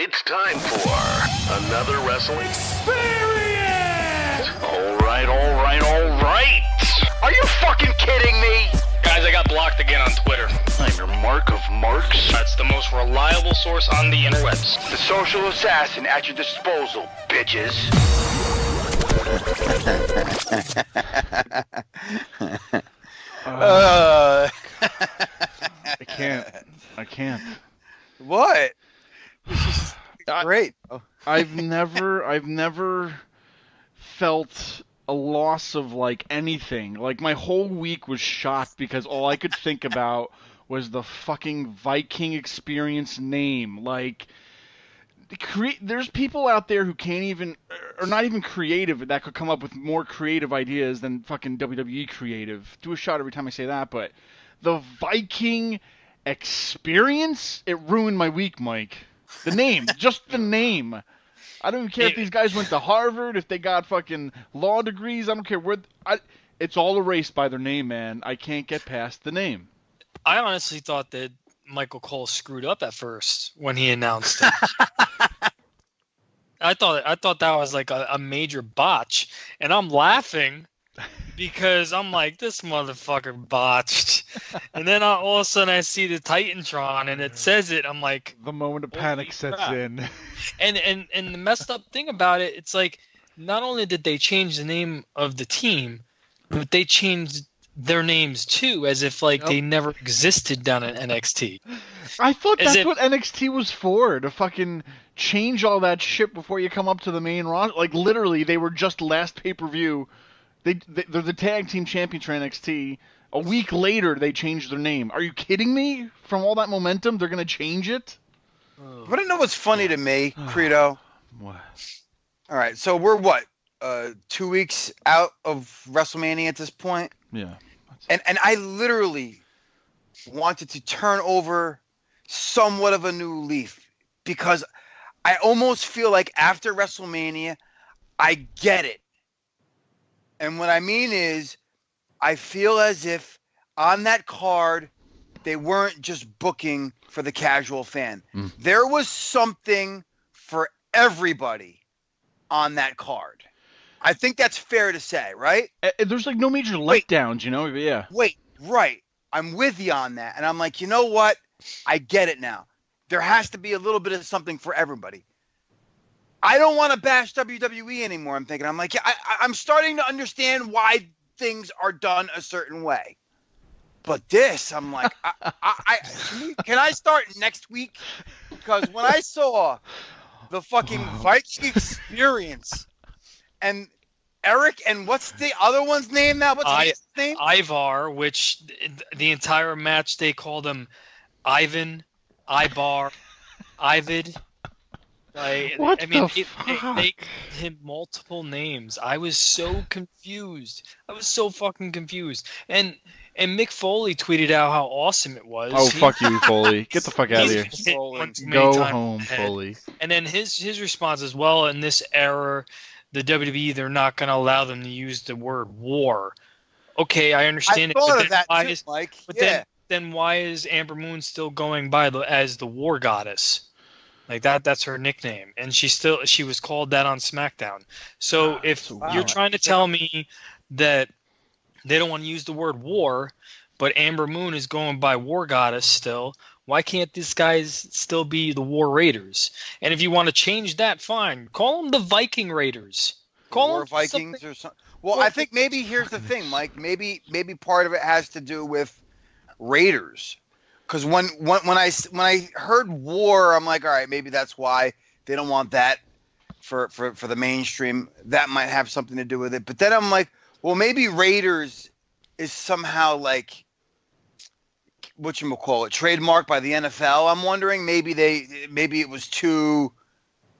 It's time for another wrestling experience! Alright. Are you fucking kidding me? Guys, I got blocked again on Twitter. I'm your mark of marks. That's the most reliable source on the interwebs. The social assassin at your disposal, bitches. I can't. What? This is great. I've never felt a loss of like anything. Like my whole week was shot because all I could think about was the fucking Viking Experience name. Like, there's people out there who can't even, or not even creative, that could come up with more creative ideas than fucking WWE creative. Do a shot every time I say that, but the Viking Experience, it ruined my week, Mike. The name, just the name. I don't even care if these guys went to Harvard, if they got fucking law degrees. I don't care where. It's all erased by their name, man. I can't get past the name. I honestly thought that Michael Cole screwed up at first when he announced it. I thought that was like a major botch, and I'm laughing because I'm like, this motherfucker botched. And then all of a sudden I see the Titantron and it says it. I'm like, the moment of panic sets in. And the messed up thing about it, it's like, not only did they change the name of the team, but they changed their names too, as if like they never existed down at NXT. I thought that's what NXT was for, to fucking change all that shit before you come up to the main roster. Like literally, they were just last pay-per-view. They're the tag team champions for NXT. A week later, they changed their name. Are you kidding me? From all that momentum, they're going to change it? But I know what's funny to me, Credo. What? All right, so we're what? 2 weeks out of WrestleMania at this point? Yeah. And I literally wanted to turn over somewhat of a new leaf because I almost feel like after WrestleMania, I get it. And what I mean is, I feel as if on that card, they weren't just booking for the casual fan. There was something for everybody on that card. I think that's fair to say, right? There's like no major letdowns, you know? Yeah. Wait, right. I'm with you on that. And I'm like, you know what? I get it now. There has to be a little bit of something for everybody. I don't want to bash WWE anymore. I'm thinking, I'm like, yeah, I'm starting to understand why things are done a certain way. But this, I'm like, can I start next week? Because when I saw the fucking Viking Experience and Eric, and what's the other one's name now? What's his name? Ivar, which the entire match they called him Ivan, Ibar, Ivid. They gave him multiple names. I was so confused. I was so fucking confused. And Mick Foley tweeted out how awesome it was. Oh, fuck you, Foley. Get the fuck out of here. Go home, Foley. And then his response as well, in this era, the WWE, they're not going to allow them to use the word war. Okay, I understand it. Thought of that too, Mike. But then why is Amber Moon still going by as the War Goddess? Like that's her nickname, and she was called that on SmackDown. So if you're trying to tell me that they don't want to use the word war, but Amber Moon is going by War Goddess still, why can't these guys still be the War Raiders? And if you want to change that, fine. Call them the Viking Raiders. Call War them Vikings or something. Well, I think maybe here's the thing, Mike. Maybe part of it has to do with Raiders. Because when I heard war, I'm like, all right, maybe that's why they don't want that for the mainstream. That might have something to do with it. But then I'm like, well, maybe Raiders is somehow like whatchamacallit, trademarked by the NFL. I'm wondering maybe it was too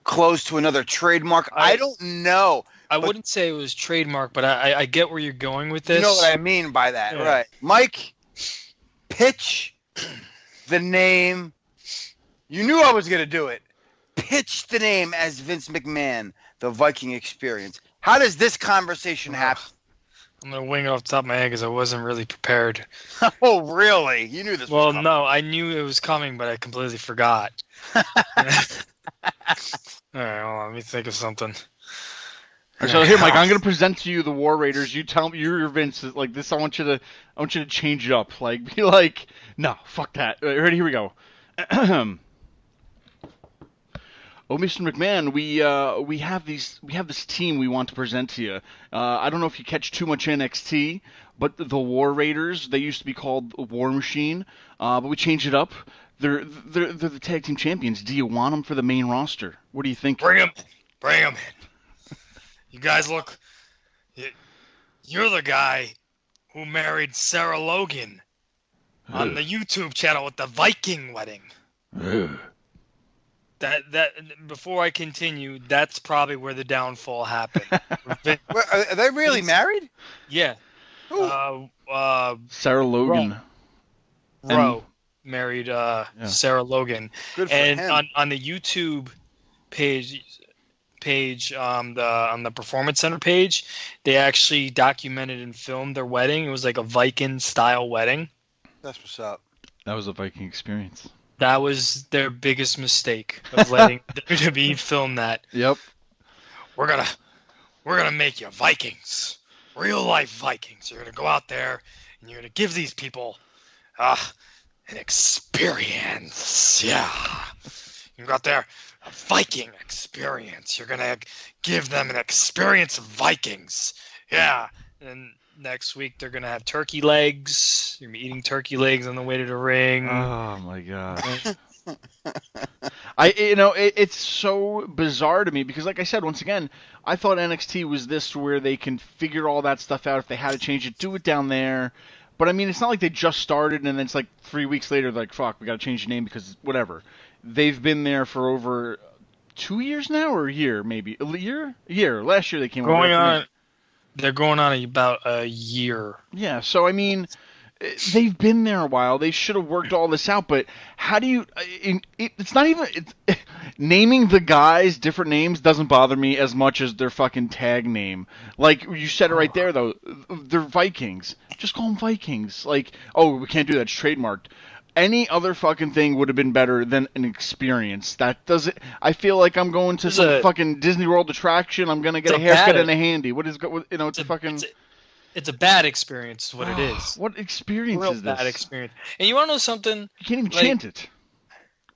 close to another trademark. I don't know. I wouldn't say it was trademark, but I get where you're going with this. You know what I mean by that, yeah. Right? Mike, pitch the name. You knew I was going to do it. Pitch the name as Vince McMahon, the Viking Experience. How does this conversation happen? I'm going to wing it off the top of my head because I wasn't really prepared. Oh, really? You knew this was coming. No, I knew it was coming, but I completely forgot. All right, hold on. Let me think of something. So here, Mike, I'm gonna present to you the War Raiders. You tell me you're Vince. Like this, I want you to change it up. Like be like, no, fuck that. Ready? Here we go. Oh, Mr. McMahon, we have this team we want to present to you. I don't know if you catch too much NXT, but the War Raiders, they used to be called War Machine, but we changed it up. They're the tag team champions. Do you want them for the main roster? What do you think? Bring them in. You guys look. You're the guy who married Sarah Logan on the YouTube channel with the Viking wedding. That before I continue, that's probably where the downfall happened. Are they really married? Yeah. Who? Sarah Logan. Rowe married Sarah Logan. Good for and him. on the YouTube page on the Performance Center page, they actually documented and filmed their wedding. It was like a Viking style wedding. That's what's up. That was a Viking Experience. That was their biggest mistake of letting WWE film that. Yep. We're gonna make you Vikings, real life Vikings. You're gonna go out there and you're gonna give these people an experience. Yeah, you go out there, a Viking experience. You're gonna give them an experience of Vikings. Yeah, and next week they're gonna have turkey legs. You're gonna be eating turkey legs on the way to the ring. Oh my god. It's so bizarre to me because, like I said, once again, I thought NXT was this where they can figure all that stuff out. If they had to change it, do it down there. But I mean, it's not like they just started and then it's like 3 weeks later, they're like, fuck, we got to change the name because whatever. They've been there for over 2 years now, or a year, maybe a year. Last year they came Going over. on. They're going on about a year. Yeah, so I mean, they've been there a while. They should have worked all this out. But how do you? It's not even naming the guys different names doesn't bother me as much as their fucking tag name. Like you said it right there, though. They're Vikings. Just call them Vikings. Like, oh, we can't do that. It's trademarked. Any other fucking thing would have been better than an experience. That doesn't. I feel like I'm going to some fucking Disney World attraction. I'm gonna get a haircut and a handy. What is it's a fucking. It's a bad experience. Is what it is. What experience Real is this? bad experience. And you want to know something? You can't even chant it.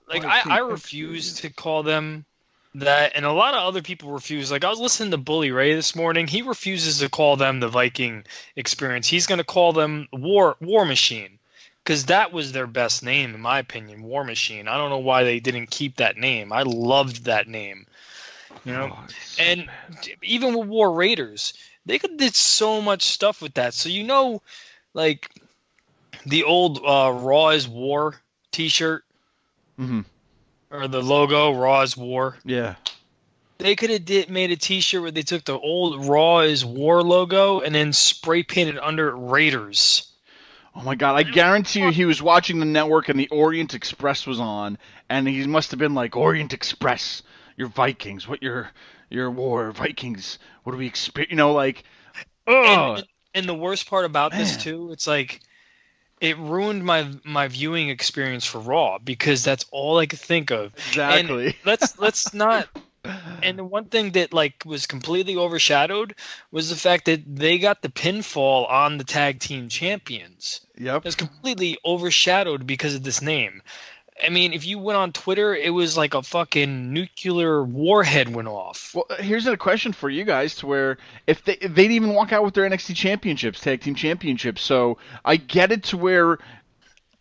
Like I refuse to call them that, and a lot of other people refuse. Like I was listening to Bully Ray this morning. He refuses to call them the Viking Experience. He's going to call them War Machine. Because that was their best name, in my opinion, War Machine. I don't know why they didn't keep that name. I loved that name. You know? And even with War Raiders, they did so much stuff with that. So, like, the old Raw is War t-shirt? Mm-hmm. Or the logo, Raw is War? Yeah. They could have made a t-shirt where they took the old Raw is War logo and then spray painted under it Raiders. Oh my god, I guarantee you he was watching the network and the Orient Express was on, and he must have been like, Orient Express, you're Vikings, your war, Vikings, what do we experience, like, oh. And the worst part about this, too, it's like, it ruined my viewing experience for Raw, because that's all I could think of. Exactly. And let's not... And the one thing that was completely overshadowed was the fact that they got the pinfall on the tag team champions. Yep. It was completely overshadowed because of this name. I mean, if you went on Twitter, it was like a fucking nuclear warhead went off. Well, here's a question for you guys: to where if they didn't even walk out with their NXT championships, tag team championships, so I get it to where.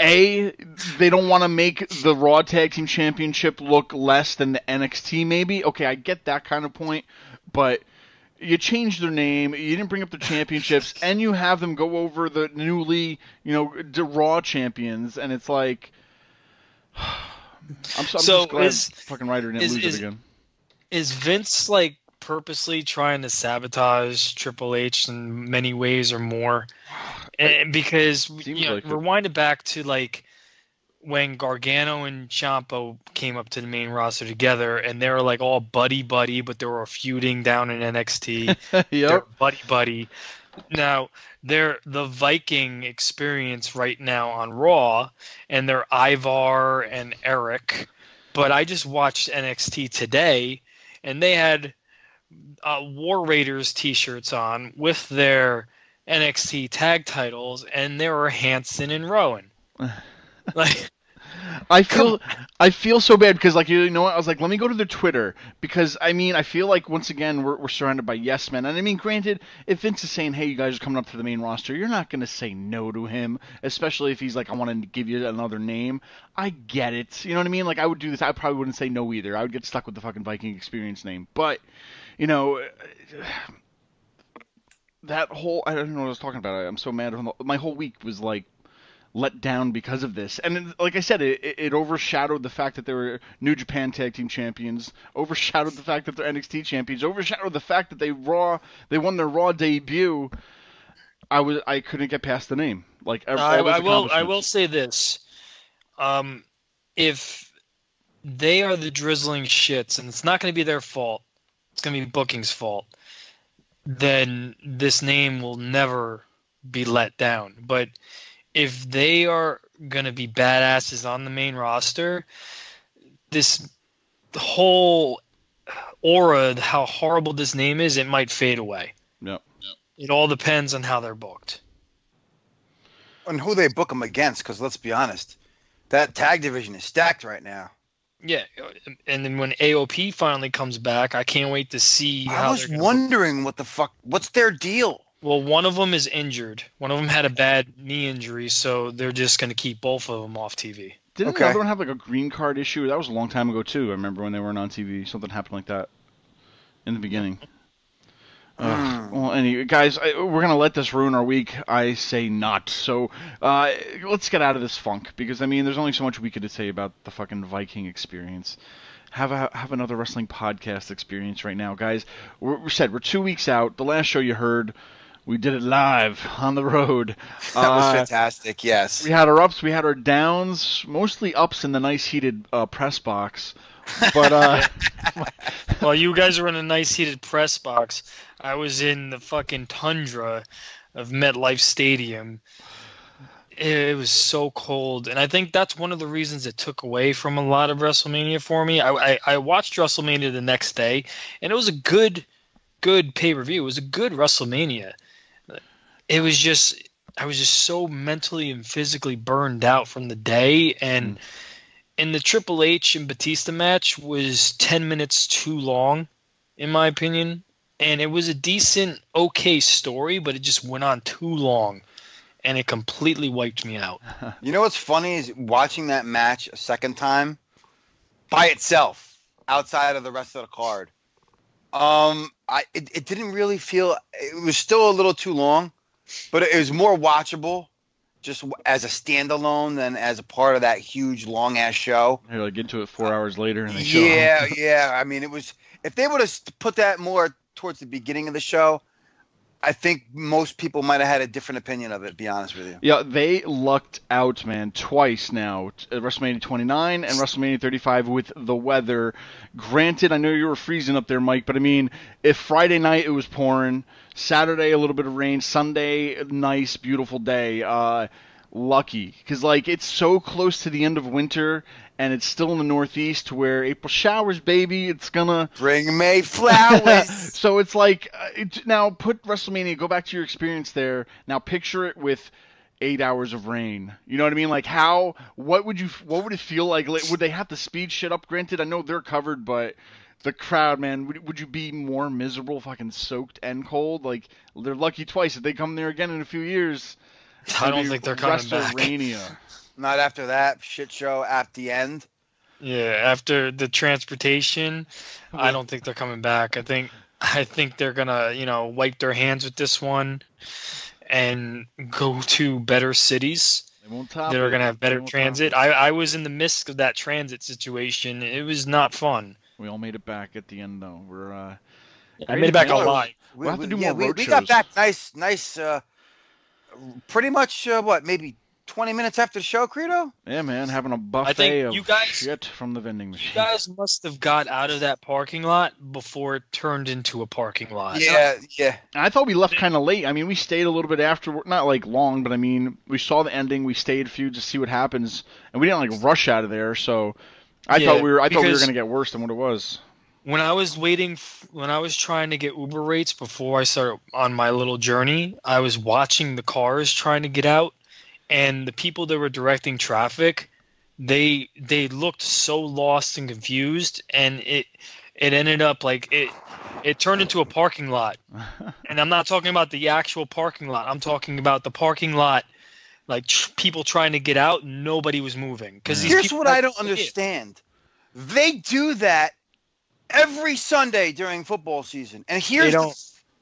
They don't want to make the Raw Tag Team Championship look less than the NXT, maybe. Okay, I get that kind of point, but you changed their name, you didn't bring up the championships, and you have them go over the newly, the Raw champions, and it's like, I'm just glad fucking Ryder didn't lose it again. Is Vince purposely trying to sabotage Triple H in many ways or more? And because rewind it back to when Gargano and Ciampa came up to the main roster together, and they were all buddy, but they were feuding down in NXT. Yep. They're buddy. Now they're the Viking Experience right now on Raw, and they're Ivar and Eric. But I just watched NXT today, and they had War Raiders T-shirts on with their NXT tag titles, and there were Hanson and Rowan. Like, I feel so bad because, like, you know what? I was like, let me go to their Twitter because, I mean, I feel like, once again, we're surrounded by yes men. And, I mean, granted, if Vince is saying, hey, you guys are coming up to the main roster, you're not going to say no to him, especially if he's like, I want to give you another name. I get it. You know what I mean? Like, I would do this. I probably wouldn't say no either. I would get stuck with the fucking Viking Experience name. But, you know, that whole, I don't know what I was talking about. I'm so mad. My whole week was, like, let down because of this. And like I said, it overshadowed the fact that they were New Japan Tag Team Champions, overshadowed the fact that they're NXT Champions, overshadowed the fact that they won their Raw debut. I couldn't get past the name. Like, I will say this. If they are the drizzling shits, and it's not going to be their fault, it's going to be booking's fault, then this name will never be let down. But if they are going to be badasses on the main roster, this whole aura, how horrible this name is, it might fade away. Yep. It all depends on how they're booked. And who they book them against, because let's be honest, that tag division is stacked right now. Yeah, and then when AOP finally comes back, I can't wait to see how I was wondering what's their deal? Well, one of them is injured. One of them had a bad knee injury, so they're just going to keep both of them off TV. Didn't the other one have like a green card issue? That was a long time ago too. I remember when they weren't on TV. Something happened like that in the beginning. Well, anyway, guys, we're going to let this ruin our week. I say not. So let's get out of this funk because, I mean, there's only so much we could say about the fucking Viking Experience. Have another wrestling podcast experience right now, guys. We're 2 weeks out. The last show you heard, we did it live on the road. That was fantastic, yes. We had our ups, we had our downs, mostly ups in the nice heated press box. But well, you guys were in a nice heated press box. I was in the fucking tundra of MetLife Stadium. It was so cold, and I think that's one of the reasons it took away from a lot of WrestleMania for me. I watched WrestleMania the next day, and it was a good pay-per-view. It was a good WrestleMania. I was just so mentally and physically burned out from the day, and the Triple H and Batista match was 10 minutes too long, in my opinion. And it was a decent, okay story, but it just went on too long, and it completely wiped me out. You know what's funny is watching that match a second time by itself, outside of the rest of the card. It didn't really feel. It was still a little too long, but it was more watchable just as a standalone than as a part of that huge long ass show. You're like into it 4 hours later and they show. Yeah. I mean, it was. If they would have put that more towards the beginning of the show, I think most people might have had a different opinion of it, to be honest with you. Yeah, they lucked out, man, twice now. At WrestleMania 29 and WrestleMania 35 with the weather. Granted, I know you were freezing up there, Mike, but I mean, if Friday night it was pouring, Saturday a little bit of rain, Sunday nice, beautiful day. Lucky. Because, like, it's so close to the end of winter, and it's still in the Northeast where April showers, baby. It's gonna bring May flowers. So it's like, now put WrestleMania, go back to your experience there. Now picture it with 8 hours of rain. You know what I mean? Like, what would it feel like? Would they have to speed shit up? Granted, I know they're covered, but the crowd, man, would you be more miserable, fucking soaked and cold? Like, they're lucky twice. If they come there again in a few years, I don't think they're coming back. Not after that shit show at the end. Yeah, after the transportation, I don't think they're coming back. I think they're gonna, wipe their hands with this one and go to better cities. They won't top They're it. gonna have better transit. I was in the midst of that transit situation. It was not fun. We all made it back at the end, though. I made it back alive. We'll have to do more road we shows. got back nice. Pretty much maybe 20 minutes after the show, Credo? Yeah, man, having a buffet I think of you guys, shit from the vending machine. You guys must have got out of that parking lot before it turned into a parking lot. Yeah. I thought we left kind of late. I mean, we stayed a little bit after, not like long, but I mean, we saw the ending. We stayed a few to see what happens, and we didn't like rush out of there. So I thought we were because gonna get worse than what it was. when I was when I was trying to get Uber rates before I started on my little journey, I was watching the cars trying to get out, and the people that were directing traffic, they looked so lost and confused, and it ended up like it turned into a parking lot. And I'm not talking about the actual parking lot. I'm talking about the parking lot, like people trying to get out. Nobody was moving because Here's what I don't understand. They do that every Sunday during football season, and here's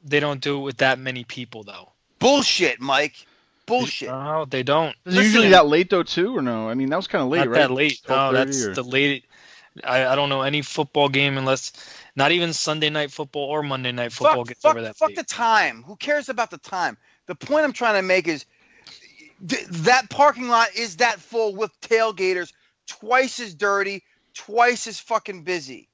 they don't do it with that many people though. Bullshit, Mike. Bullshit. No, they don't. Is it usually that late though too, or no? I mean, that was kind of late, Not right? that late. No, that's the late. I don't know any football game unless not even Sunday night football or Monday night football gets over that fuck late. the time. Who cares about the time? The point I'm trying to make is that parking lot is that full with tailgaters, twice as dirty, twice as fucking busy.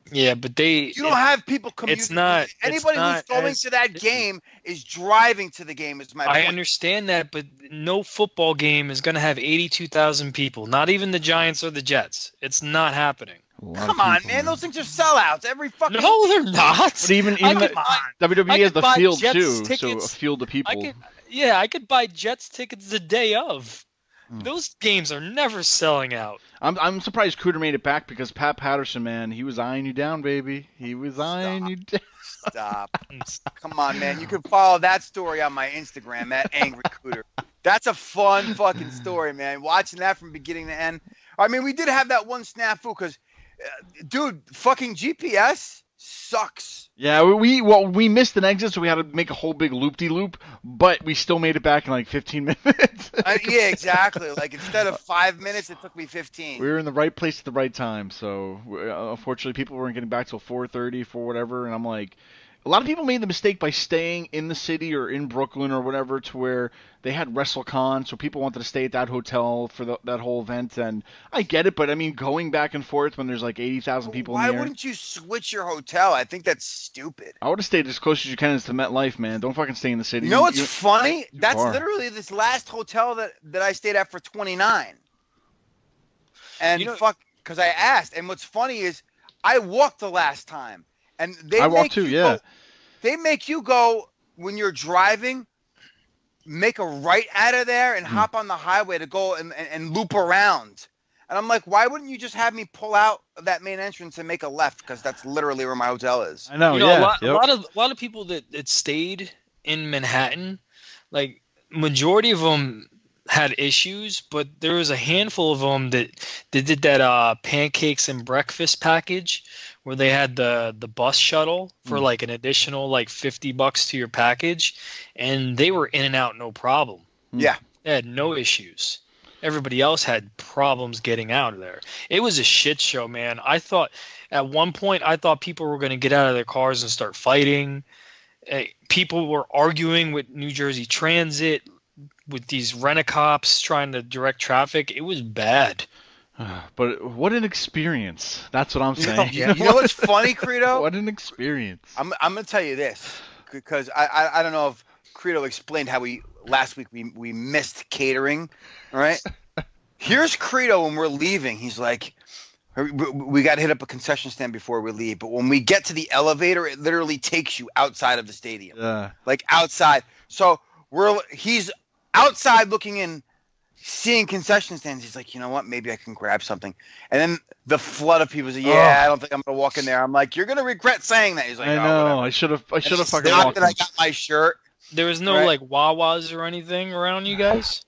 Yeah, but you don't have people commuting. It's not. Anybody who's going to that game is driving to the game. Is my point. I understand that, but no football game is going to have 82,000 people. Not even the Giants or the Jets. It's not happening. Come on, man. Those things are sellouts every fucking. No, they're not. But even WWE has the field too, so a field of people. I could buy Jets tickets the day of. Those games are never selling out. I'm surprised Cooter made it back because Pat Patterson, man, he was eyeing you down, baby. He was eyeing you down. Stop. Come on, man. You can follow that story on my Instagram, at Angry Cooter. That's a fun fucking story, man. Watching that from beginning to end. I mean, we did have that one snafu because, dude, fucking GPS sucks. Yeah, we missed an exit, so we had to make a whole big loop-de-loop, but we still made it back in like 15 minutes. Yeah, exactly. Like, instead of 5 minutes, it took me 15. We were in the right place at the right time, so unfortunately people weren't getting back till 4:30 for whatever, and I'm like, a lot of people made the mistake by staying in the city or in Brooklyn or whatever to where they had WrestleCon, so people wanted to stay at that hotel for that whole event, and I get it, but I mean, going back and forth when there's like 80,000 people in the air. Why wouldn't you switch your hotel? I think that's stupid. I would have stayed as close as you can as to MetLife, man. Don't fucking stay in the city. You know what's funny? That's literally this last hotel that I stayed at for $29. And because I asked, and what's funny is I walked the last time. And I walked too, yeah. They make you go when you're driving, make a right out of there and hop on the highway to go and loop around. And I'm like, why wouldn't you just have me pull out of that main entrance and make a left? Because that's literally where my hotel is. I know, a lot of people that stayed in Manhattan, like majority of them had issues, but there was a handful of them that did that pancakes and breakfast package where they had the bus shuttle for like an additional like $50 to your package, and they were in and out no problem. Yeah, they had no issues. Everybody else had problems getting out of there. It was a shit show, man. I thought at one point people were going to get out of their cars and start fighting. People were arguing with New Jersey Transit, with these rent-a-cops trying to direct traffic. It was bad. But what an experience. That's what I'm saying. You know what's funny, Credo? What an experience. I'm going to tell you this, because I don't know if Credo explained how last week we missed catering, all right? Here's Credo when we're leaving. He's like, we got to hit up a concession stand before we leave. But when we get to the elevator, it literally takes you outside of the stadium. Like outside. So he's outside looking in, seeing concession stands. He's like, you know what? Maybe I can grab something. And then the flood of people say, I don't think I'm going to walk in there. I'm like, you're going to regret saying that. He's like, I know. Whatever. I should have fucking not walked that I got my shirt. There was no like Wawas or anything around you guys?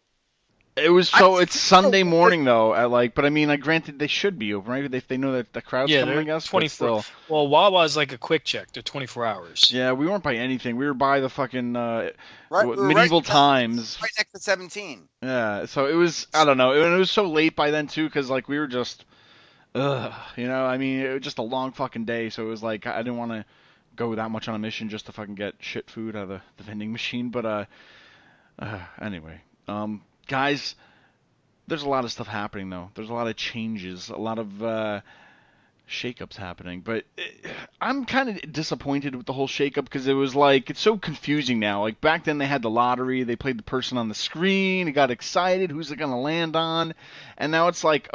It was it's Sunday morning though. But I mean, granted they should be open, right? If they know that the crowd's coming, I guess. 24. Well, Wawa is like a quick check. They're 24 hours. Yeah, we weren't by anything. We were by the fucking medieval times. Right next to 17. Yeah, so it was. I don't know. It was so late by then too, because like we were just, I mean, it was just a long fucking day. So it was like I didn't want to go that much on a mission just to fucking get shit food out of the vending machine. But anyway, guys, there's a lot of stuff happening, though. There's a lot of changes, a lot of shakeups happening. But I'm kind of disappointed with the whole shakeup because it was like, it's so confusing now. Like, back then they had the lottery, they played the person on the screen, he got excited, who's it going to land on? And now it's like,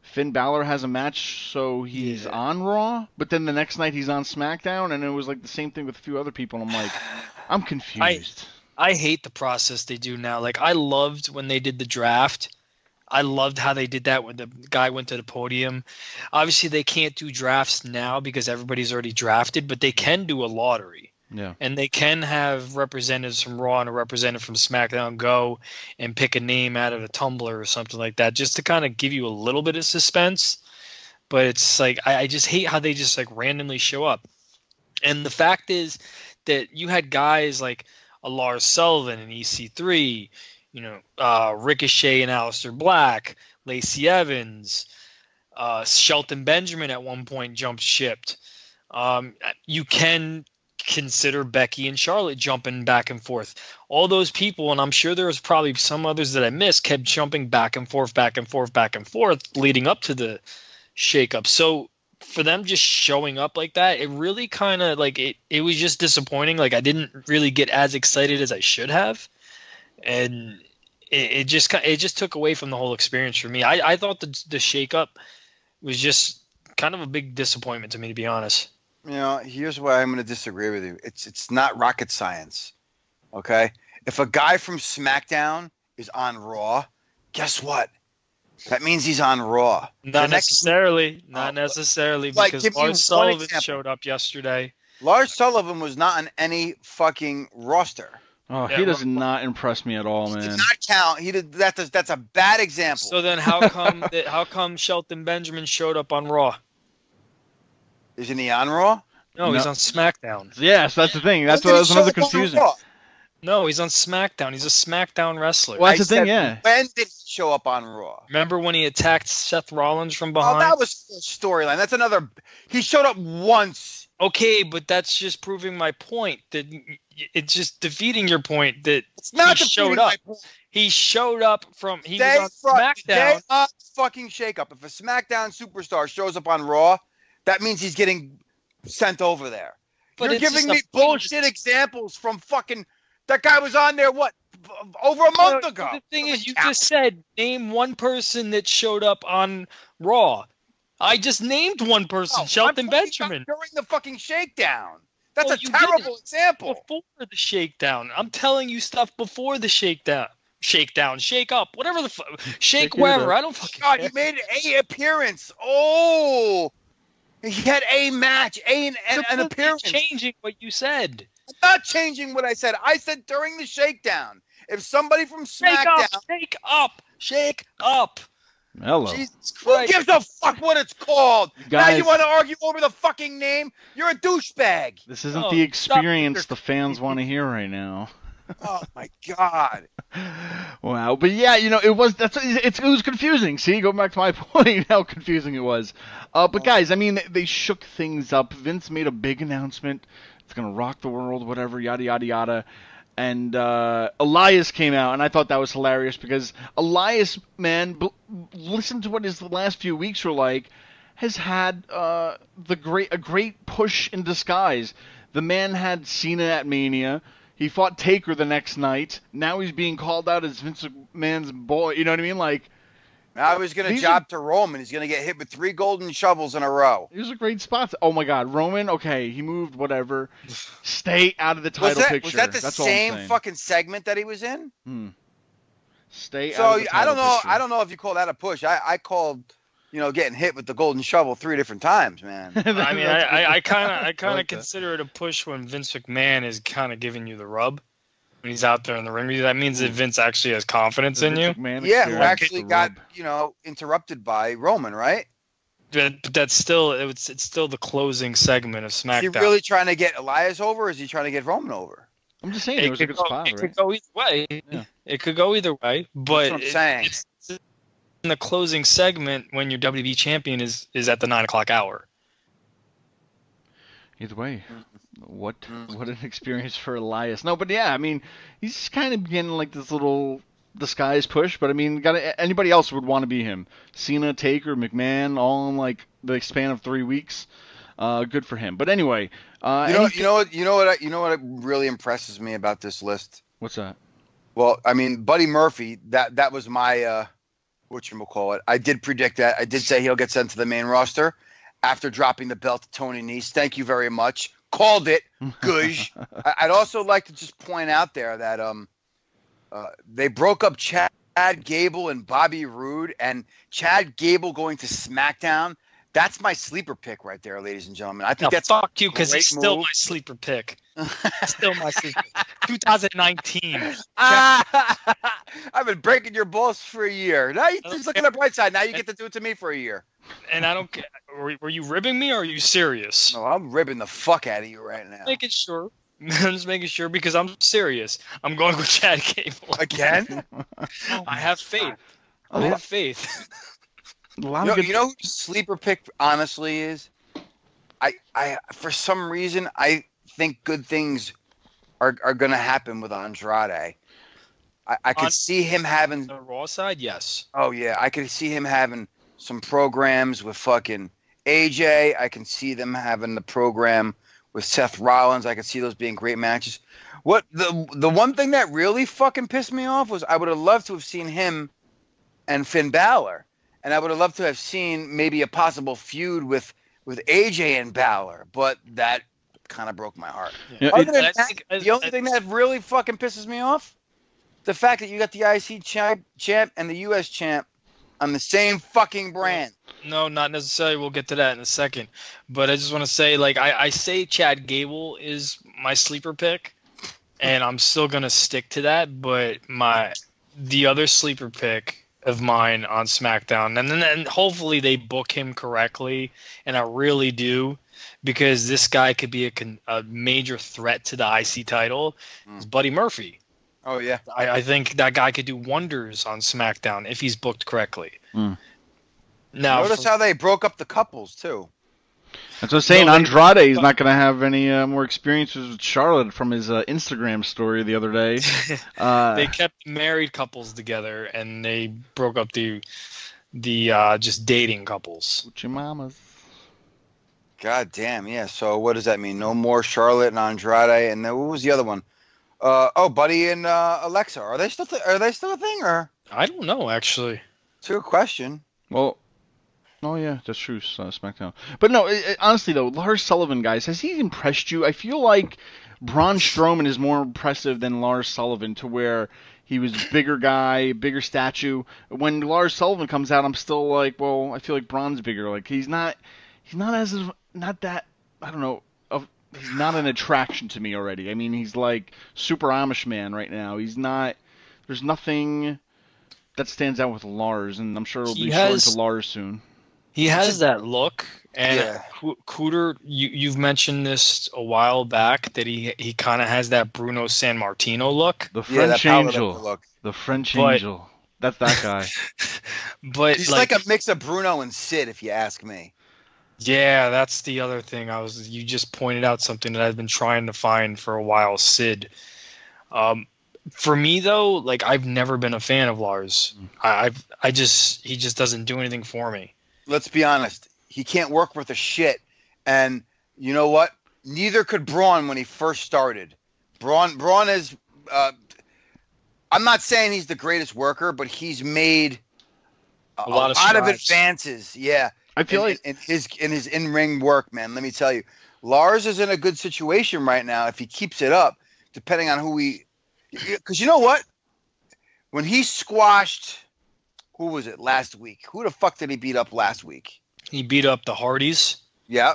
Finn Balor has a match, so he's on Raw, but then the next night he's on SmackDown, and it was like the same thing with a few other people, and I'm like, I'm confused. I hate the process they do now. Like, I loved when they did the draft. I loved how they did that when the guy went to the podium. Obviously, they can't do drafts now because everybody's already drafted, but they can do a lottery. Yeah. And they can have representatives from Raw and a representative from SmackDown go and pick a name out of a tumbler or something like that, just to kind of give you a little bit of suspense. But it's like, I just hate how they just like randomly show up. And the fact is that you had guys like a Lars Sullivan and EC3, Ricochet and Aleister Black, Lacey Evans, Shelton Benjamin at one point jumped shipped. You can consider Becky and Charlotte jumping back and forth. All those people, and I'm sure there was probably some others that I missed, kept jumping back and forth, leading up to the shakeup. So for them just showing up like that, it really kind of like it was just disappointing. Like, I didn't really get as excited as I should have, and it just took away from the whole experience for me. I thought the shakeup was just kind of a big disappointment to me, to be honest. Here's why I'm going to disagree with you. It's not rocket science, okay? If a guy from SmackDown is on Raw, guess what? That means he's on Raw. Not necessarily, because Lars Sullivan showed up yesterday. Lars Sullivan was not on any fucking roster. Oh, he does not impress me at all, man. He did not count. That's a bad example. So then, how come Shelton Benjamin showed up on Raw? Isn't he on Raw? No, he's on SmackDown. Yes, that's the thing. That's another confusing. No, he's on SmackDown. He's a SmackDown wrestler. Well, that's the thing, yeah. When did he show up on Raw? Remember when he attacked Seth Rollins from behind? Oh, that was storyline. That's another. He showed up once. Okay, but that's just proving my point. That it's just defeating your point that it's not he showed up. He showed up from. He was on SmackDown. Day of fucking shakeup. If a SmackDown superstar shows up on Raw, that means he's getting sent over there. But you're giving me bullshit examples from fucking. That guy was on there, over a month ago. The thing is, you just said, name one person that showed up on Raw. I just named one person, Shelton Benjamin. During the fucking shakedown. That's a terrible example. Before the shakedown. I'm telling you stuff before the shakedown. Shakedown, shake up, whatever the fuck. Shake wherever. I don't fucking care. He made an appearance. Oh. He had a match, an appearance. Changing what you said. I'm not changing what I said. I said during the shakedown. If somebody from SmackDown... Shake up. Hello. Jesus Christ. Who gives a fuck what it's called? Guys, now you want to argue over the fucking name? You're a douchebag. This isn't the experience the fans want to hear right now. Oh my God. Wow, but yeah, it was confusing. See, go back to my point, how confusing it was. But guys, I mean, they shook things up. Vince made a big announcement. It's gonna rock the world, whatever, yada yada yada. And Elias came out, and I thought that was hilarious because Elias, man, listen to what his last few weeks were like. Has had a great push in disguise. The man had Cena at Mania. He fought Taker the next night. Now he's being called out as Vince McMahon's boy. You know what I mean? Like, now he's going to job to Roman. He's going to get hit with 3 golden shovels in a row. It was a great spot. Oh, my God. Roman, okay, he moved, whatever. Stay out of the title picture. Was that the same fucking segment that he was in? Stay out of the title picture. I don't know if you call that a push. I called, getting hit with the golden shovel 3 different times, man. I mean, I kind of consider it a push when Vince McMahon is kind of giving you the rub. When he's out there in the ring, that means that Vince actually has confidence in you. Yeah, who actually got interrupted by Roman, right? But that's still it's still the closing segment of SmackDown. Is he really trying to get Elias over, or is he trying to get Roman over? I'm just saying it was a good spot, right? It could go either way. Yeah. It could go either way, but that's what I'm saying. It's in the closing segment when your WWE champion is at the 9:00 hour. Either way, what an experience for Elias. No, but yeah, I mean, he's kind of getting like this little disguise push, but I mean, anybody else would want to be him. Cena, Taker, McMahon, all in like the span of 3 weeks. Good for him. But anyway, you know what really impresses me about this list? What's that? Well, I mean, Buddy Murphy. That was my whatchamacallit. I did predict that. I did say he'll get sent to the main roster after dropping the belt to Tony Nese. Thank you very much. Called it. Gush. I'd also like to just point out there that they broke up Chad Gable and Bobby Roode, and Chad Gable going to SmackDown. That's my sleeper pick right there, ladies and gentlemen. I think Now, that's fuck you, because great he's still move. my sleeper pick. Still my sleeper. 2019. I've been breaking your balls for a year. Now you just look at the bright side. Now you get to do it to me for a year. And I don't care. Were you ribbing me, or are you serious? No, I'm ribbing the fuck out of you right now. Making sure. I'm just making sure because I'm serious. I'm going with Chad Gable. Again? I have faith. I have faith. A lot of good... You know who the sleeper pick honestly is? I for some reason I think good things are going to happen with Andrade. I could see him having the Raw side, yes. Oh yeah, I could see him having some programs with fucking AJ. I can see them having the program with Seth Rollins. I could see those being great matches. What the one thing that really fucking pissed me off was I would have loved to have seen him and Finn Balor. And I would have loved to have seen maybe a possible feud with AJ and Balor, but that kind of broke my heart. Yeah, Other than that, the only thing that really fucking pisses me off, the fact that you got the IC champ and the US champ on the same fucking brand. No, not necessarily. We'll get to that in a second. But I just want to say, like, I say Chad Gable is my sleeper pick, and I'm still going to stick to that. But the other sleeper pick of mine on SmackDown, and then hopefully they book him correctly, and I really do, because this guy could be a major threat to the IC title, is Buddy Murphy. Oh yeah, I think that guy could do wonders on SmackDown if he's booked correctly. Now, notice how they broke up the couples too. That's what I'm saying. Andrade is not going to have any more experiences with Charlotte from his Instagram story the other day. They kept married couples together, and they broke up the just dating couples. With your mamas. God damn, yeah. So what does that mean? No more Charlotte and Andrade, and then what was the other one? Buddy and Alexa. Are they still a thing, or? I don't know, actually. It's a good question. Well. Oh, yeah, that's true, SmackDown. But no, honestly, though, Lars Sullivan, guys, has he impressed you? I feel like Braun Strowman is more impressive than Lars Sullivan, to where he was a bigger guy, bigger statue. When Lars Sullivan comes out, I'm still like, well, I feel like Braun's bigger. Like, he's not that, I don't know, he's not an attraction to me already. I mean, he's like super Amish man right now. There's nothing that stands out with Lars, and I'm sure it'll be short to Lars soon. He has that look, and Cooter, you've mentioned this a while back, that he kind of has that Bruno Sammartino look. The French Angel. Look. The French Angel. That's that guy. But he's like a mix of Bruno and Sid, if you ask me. Yeah, that's the other thing. You just pointed out something that I've been trying to find for a while, Sid. For me though, like, I've never been a fan of Lars. He just doesn't do anything for me. Let's be honest. He can't work worth a shit. And you know what? Neither could Braun when he first started. Braun is I'm not saying he's the greatest worker, but he's made a lot of advances. Yeah. I feel like in his in-ring work, man, let me tell you. Lars is in a good situation right now if he keeps it up, depending on because you know what? When he squashed, who was it last week? Who the fuck did he beat up last week? He beat up the Hardys. Yeah.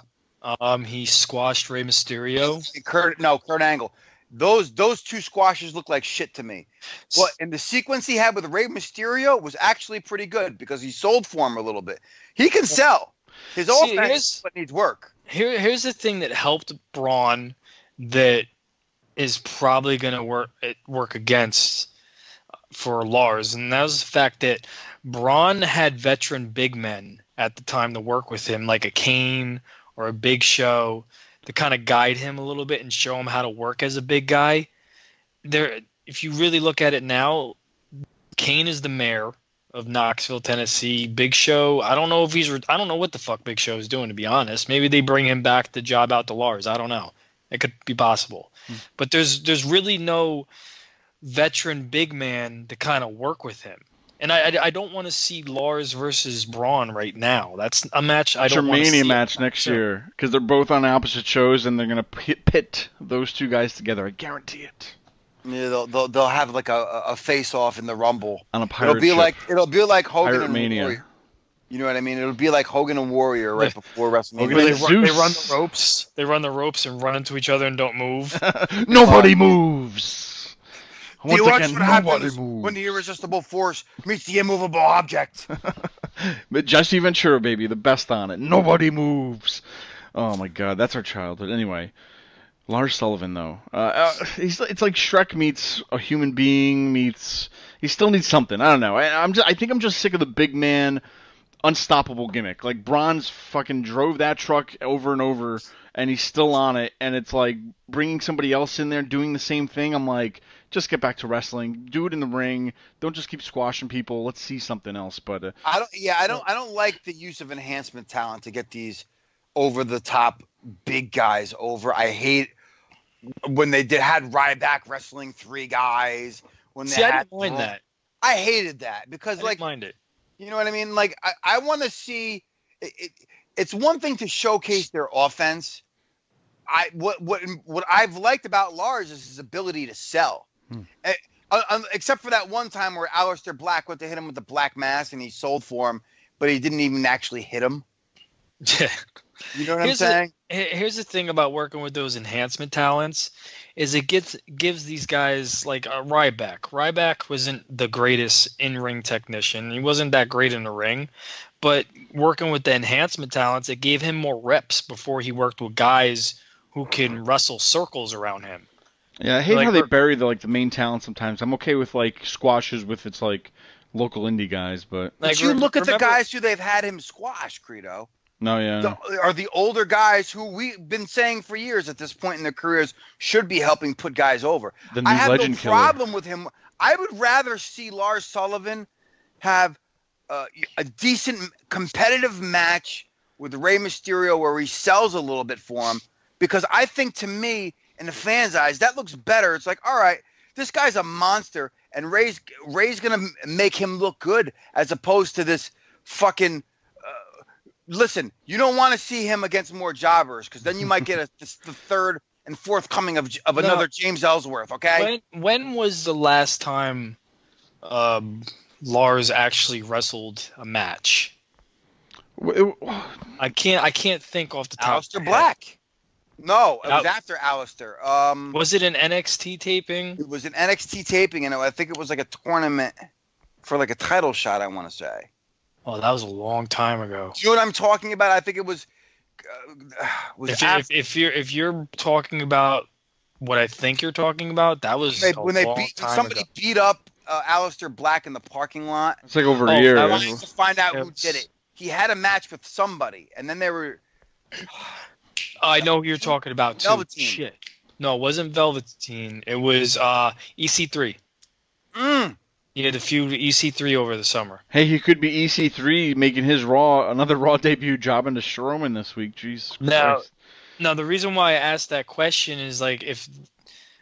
He squashed Rey Mysterio. Kurt Angle. Those two squashes look like shit to me. But in the sequence he had with Rey Mysterio was actually pretty good because he sold for him a little bit. He can sell. His offense but needs work. Here's the thing that helped Braun that is probably going to work against for Lars, and that was the fact that Braun had veteran big men at the time to work with him, like a Kane or a Big Show, to kind of guide him a little bit and show him how to work as a big guy. If you really look at it now, Kane is the mayor of Knoxville, Tennessee. Big Show, I don't know what the fuck Big Show is doing, to be honest. Maybe they bring him back to job out to Lars. I don't know. It could be possible. But there's really no veteran big man to kind of work with him. And I don't want to see Lars versus Braun right now. That's a match I don't want to see. Mania match next year, because they're both on opposite shows, and they're gonna pit those two guys together. I guarantee it. Yeah, they'll have like a face off in the Rumble. On a pirate It'll be like Hogan Pirate and Mania. Warrior. You know what I mean? It'll be like Hogan and Warrior right before WrestleMania. Hogan Where and they run Zeus. the ropes. They run the ropes and run into each other and don't move. Nobody moves. Do you Once watch again, what nobody happens moves. when the irresistible force meets the immovable object? But Jesse Ventura, baby, the best on it. Nobody moves. Oh my God, that's our childhood. Anyway, Lars Sullivan though, it's like Shrek meets a human being meets. He still needs something. I don't know. I think I'm just sick of the big man, unstoppable gimmick. Like Braun's fucking drove that truck over and over, and he's still on it. And it's like bringing somebody else in there doing the same thing. I'm like, just get back to wrestling. Do it in the ring. Don't just keep squashing people. Let's see something else. But I don't like the use of enhancement talent to get these over the top big guys over. I hate when they had Ryback wrestling 3 guys. When they I didn't mind that. I hated that because I didn't mind it. You know what I mean? Like I want to see it. It's one thing to showcase their offense. What I've liked about Lars is his ability to sell. Except for that one time where Aleister Black went to hit him with the black mass and he sold for him, but he didn't even actually hit him. Yeah. You know what I'm saying? Here's the thing about working with those enhancement talents is it gives these guys like a Ryback. Ryback wasn't the greatest in-ring technician. He wasn't that great in the ring, but working with the enhancement talents, it gave him more reps before he worked with guys who can wrestle circles around him. yeah, I hate how they bury the main talent sometimes. I'm okay with like squashes with its like local indie guys, but But you look at the guys who they've had him squash, Credo. no, yeah. Are the older guys who we've been saying for years at this point in their careers should be helping put guys over. The new I have legend no killer. problem with him. I would rather see Lars Sullivan have a decent competitive match with Rey Mysterio where he sells a little bit for him, because I think, to me, in the fans' eyes, that looks better. It's like, all right, this guy's a monster, and Ray's gonna make him look good, as opposed to this fucking. Listen, you don't want to see him against more jobbers, because then you might get the third and fourth coming of another James Ellsworth. Okay. When was the last time Lars actually wrestled a match? I can't think off the top. Aleister Black. No, it was after Aleister. Was it an NXT taping? It was an NXT taping, and I think it was like a tournament for like a title shot, I want to say. Oh, that was a long time ago. Do you know what I'm talking about? I think it was. If you're talking about what I think you're talking about, that was somebody beat up Aleister Black in the parking lot. It's like over a year. I wanted to find out who did it. He had a match with somebody, and then they were. I know who you're talking about too. Velveteen. Shit. No, it wasn't Velveteen. It was EC3. He had a feud with EC3 over the summer. Hey, he could be EC3 making his another Raw debut jobbing to Strowman this week. Jesus Christ. Now, the reason why I asked that question is if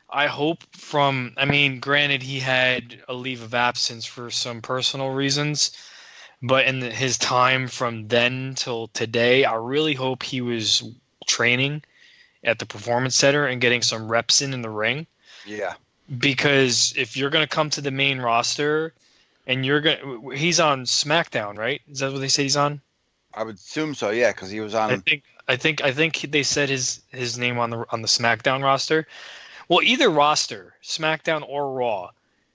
I hope granted he had a leave of absence for some personal reasons, but in his time from then till today, I really hope he was training at the Performance Center and getting some reps in the ring. Yeah. Because if you're going to come to the main roster and he's on SmackDown, right? Is that what they say he's on? I would assume so, yeah, because he was on. I think they said his name on the SmackDown roster. Well, either roster, SmackDown or Raw,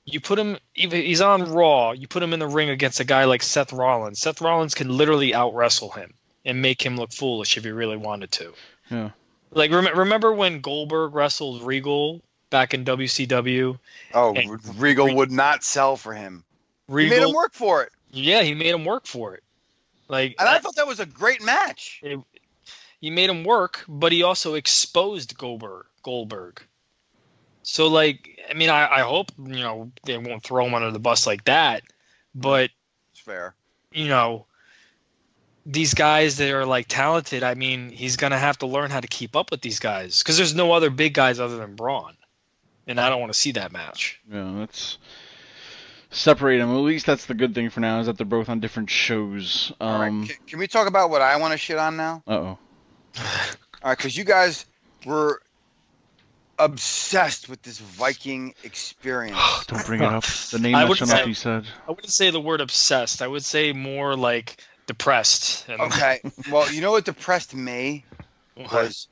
you put him. If he's on Raw, you put him in the ring against a guy like Seth Rollins. Seth Rollins can literally out wrestle him and make him look foolish if he really wanted to. Yeah. Like remember when Goldberg wrestled Regal back in WCW? Oh, Regal would not sell for him. He made him work for it. Yeah, he made him work for it. And I thought that was a great match. He made him work, but he also exposed Goldberg. So, I hope, they won't throw him under the bus like that. But, it's fair. These guys that are, talented, he's going to have to learn how to keep up with these guys. Because there's no other big guys other than Braun. And I don't want to see that match. Yeah, that's separate them. At least that's the good thing for now, is that they're both on different shows. All right. Can we talk about what I want to shit on now? Uh-oh. All right, because you guys were obsessed with this Viking Experience. Don't bring it up. The name that shall not be said. I wouldn't say the word obsessed. I would say more like depressed. Okay. Well, you know what depressed me was?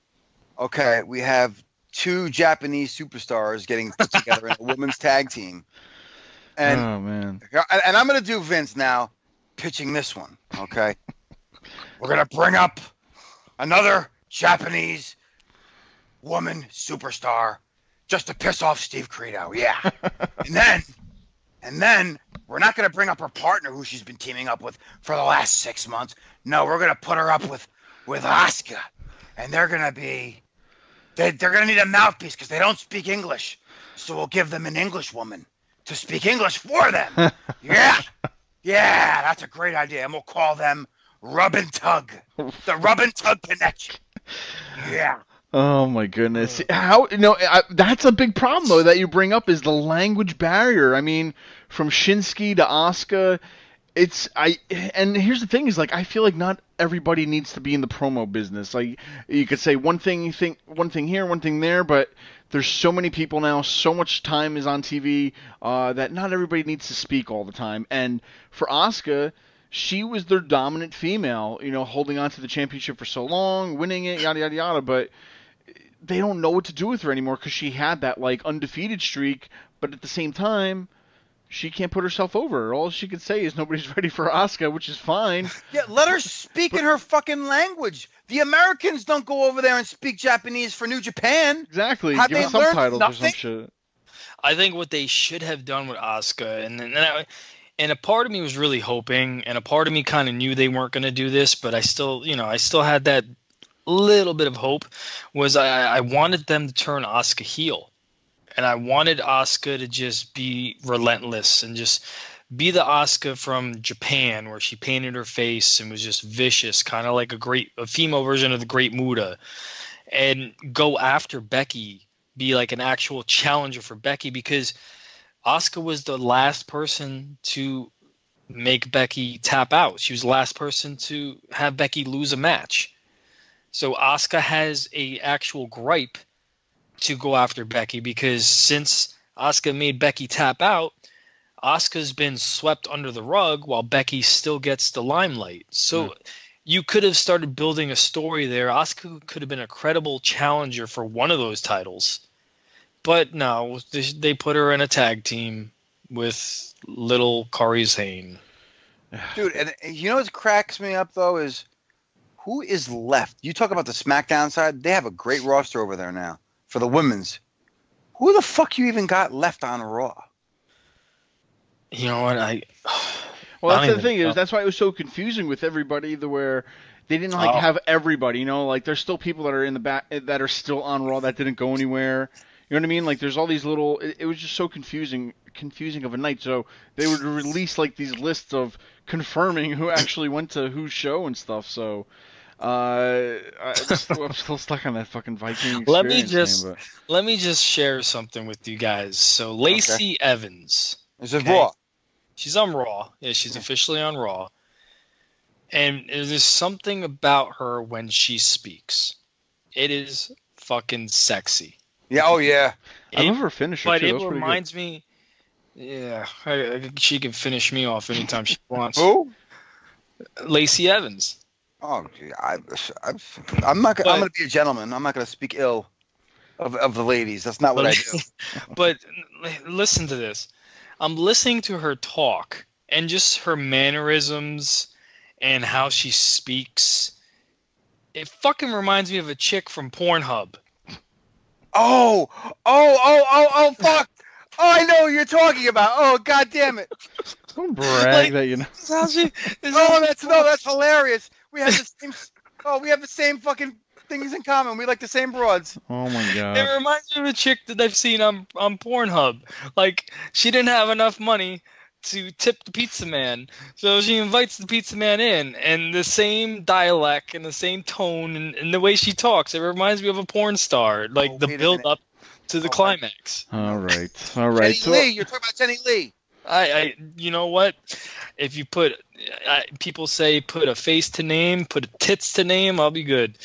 Okay, we have 2 Japanese superstars getting put together in a women's tag team. And, oh, man. And I'm going to do Vince now, pitching this one, okay? We're going to bring up another Japanese woman superstar just to piss off Steve Credo, yeah. and then we're not going to bring up her partner who she's been teaming up with for the last 6 months. No, we're going to put her up with Asuka. And they're going to be... They're going to need a mouthpiece because they don't speak English. So we'll give them an English woman to speak English for them. Yeah. Yeah, that's a great idea. And we'll call them Rub and Tug. The Rub and Tug Connection. Yeah. Oh my goodness! That's a big problem though that you bring up, is the language barrier. I mean, from Shinsuke to Asuka, and here's the thing: is like I feel like not everybody needs to be in the promo business. Like you could say one thing here, one thing there, but there's so many people now, so much time is on TV that not everybody needs to speak all the time. And for Asuka, she was their dominant female, holding on to the championship for so long, winning it, yada yada yada, but they don't know what to do with her anymore because she had that like undefeated streak, but at the same time, she can't put herself over. All she can say is nobody's ready for Asuka, which is fine. Yeah, let her speak in her fucking language. The Americans don't go over there and speak Japanese for New Japan. Exactly. Have Give they her subtitles learned or some shit. I think what they should have done with Asuka, and a part of me was really hoping, and a part of me kind of knew they weren't going to do this, but I still had that little bit of hope, was I wanted them to turn Asuka heel. And I wanted Asuka to just be relentless and just be the Asuka from Japan, where she painted her face and was just vicious, kind of like a female version of the Great Muta, and go after Becky, be like an actual challenger for Becky, because Asuka was the last person to make Becky tap out. She was the last person to have Becky lose a match. So Asuka has a actual gripe to go after Becky, because since Asuka made Becky tap out, Asuka's been swept under the rug while Becky still gets the limelight. So you could have started building a story there. Asuka could have been a credible challenger for one of those titles. But no, they put her in a tag team with little Kairi Sane. Dude, and you know what cracks me up, though, is who is left? You talk about the SmackDown side. They have a great roster over there now for the women's. Who the fuck you even got left on Raw? You know what? Well, that's the thing is, that's why it was so confusing with everybody, where they didn't have everybody. Like there's still people that are in the back that are still on Raw that didn't go anywhere. You know what I mean? Like there's all these little. It was just so confusing of a night. So they would release like these lists of confirming who actually went to whose show and stuff. So I'm still stuck on that fucking Viking Experience. Let me just share something with you guys. So Lacey Evans. Is it Raw? She's on Raw. Yeah, she's officially on Raw. And there's something about her when she speaks. It is fucking sexy. Yeah, oh yeah. I love her finisher, but too. But it reminds me... Yeah, she can finish me off anytime she wants. Who? Lacey Evans. Oh, I'm not. I'm going to be a gentleman. I'm not going to speak ill of the ladies. That's not what I do. But listen to this. I'm listening to her talk, and just her mannerisms and how she speaks. It fucking reminds me of a chick from Pornhub. Oh, fuck. Oh, I know what you're talking about. Oh, god damn it. Don't brag that you know. That's hilarious. We have the same fucking things in common. We like the same broads. Oh my god. It reminds me of a chick that I've seen on Pornhub. Like, she didn't have enough money to tip the pizza man, so she invites the pizza man in, and the same dialect and the same tone and the way she talks, it reminds me of a porn star. Like the build up to the climax. All right. Jenny Lee, you're talking about Jenny Lee. You know what? If you people say put a face to name, put a tits to name, I'll be good.